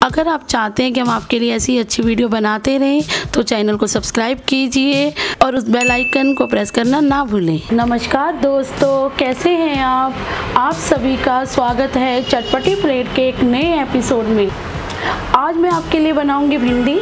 अगर आप चाहते हैं कि हम आपके लिए ऐसी अच्छी वीडियो बनाते रहें तो चैनल को सब्सक्राइब कीजिए और उस बेल आइकन को प्रेस करना ना भूलें। नमस्कार दोस्तों, कैसे हैं आप सभी का स्वागत है चटपटी प्लेट के एक नए एपिसोड में। आज मैं आपके लिए बनाऊंगी भिंडी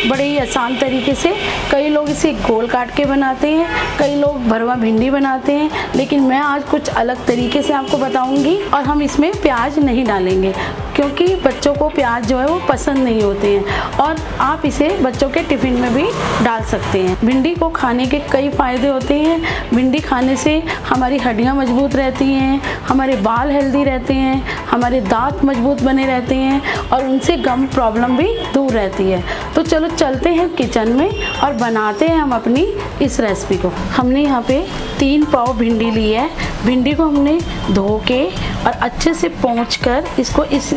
बड़े ही आसान तरीके से। कई लोग इसे गोल काट के बनाते हैं, कई लोग भरवा भिंडी बनाते हैं, लेकिन मैं आज कुछ अलग तरीके से आपको बताऊंगी। और हम इसमें प्याज नहीं डालेंगे क्योंकि बच्चों को प्याज जो है वो पसंद नहीं होते हैं, और आप इसे बच्चों के टिफ़िन में भी डाल सकते हैं। भिंडी को खाने के कई फ़ायदे होते हैं। भिंडी खाने से हमारी हड्डियाँ मजबूत रहती हैं, हमारे बाल हेल्दी रहते हैं, हमारे दांत मजबूत बने रहते हैं और उनसे गम प्रॉब्लम भी दूर रहती है। तो चलो चलते हैं किचन में और बनाते हैं हम अपनी इस रेसिपी को। हमने यहाँ पे 3 पाव भिंडी ली है। भिंडी को हमने धो के और अच्छे से पोंछकर इसको इस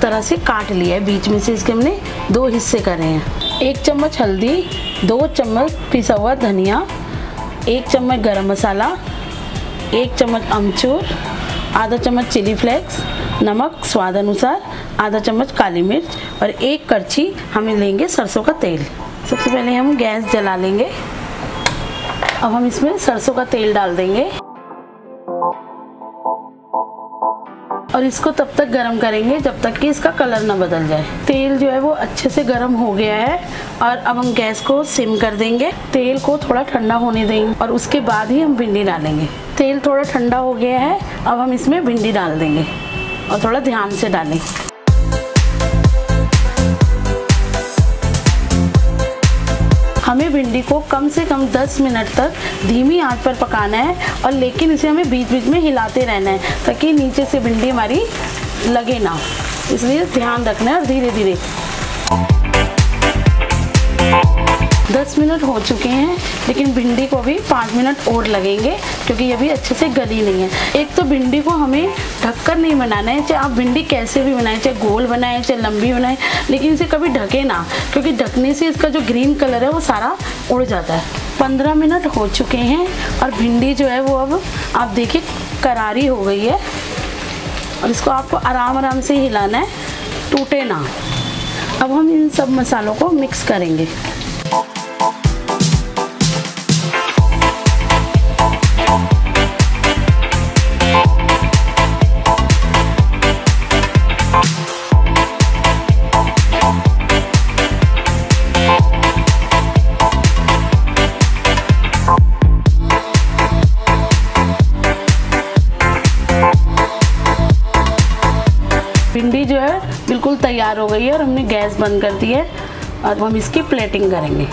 तरह से काट लिया है। बीच में से इसके हमने 2 हिस्से करे हैं। 1 चम्मच हल्दी, 2 चम्मच पिसा हुआ धनिया, 1 चम्मच गरम मसाला, 1 चम्मच अमचूर, आधा चम्मच चिली फ्लेक्स, नमक स्वाद अनुसार, आधा चम्मच काली मिर्च और 1 करछी हमें लेंगे सरसों का तेल। सबसे पहले हम गैस जला लेंगे। अब हम इसमें सरसों का तेल डाल देंगे और इसको तब तक गरम करेंगे जब तक कि इसका कलर ना बदल जाए। तेल जो है वो अच्छे से गरम हो गया है और अब हम गैस को सिम कर देंगे। तेल को थोड़ा ठंडा होने देंगे और उसके बाद ही हम भिंडी डालेंगे। तेल थोड़ा ठंडा हो गया है, अब हम इसमें भिंडी डाल देंगे और थोड़ा ध्यान से डालें। हमें भिंडी को कम से कम 10 मिनट तक धीमी आंच पर पकाना है, और लेकिन इसे हमें बीच बीच में हिलाते रहना है ताकि नीचे से भिंडी हमारी लगे ना, इसलिए ध्यान रखना है। और धीरे धीरे 10 मिनट हो चुके हैं, लेकिन भिंडी को भी 5 मिनट और लगेंगे क्योंकि ये भी अच्छे से गली नहीं है। एक तो भिंडी को हमें ढककर नहीं बनाना है, चाहे आप भिंडी कैसे भी बनाएं, चाहे गोल बनाएं चाहे लंबी बनाएं, लेकिन इसे कभी ढके ना, क्योंकि ढकने से इसका जो ग्रीन कलर है वो सारा उड़ जाता है। 15 मिनट हो चुके हैं और भिंडी जो है वो अब आप देखिए करारी हो गई है, और इसको आपको आराम आराम से हिलाना है, टूटे ना। अब हम इन सब मसालों को मिक्स करेंगे। भिंडी जो है बिल्कुल तैयार हो गई है और हमने गैस बंद कर दी है। अब हम इसकी प्लेटिंग करेंगे।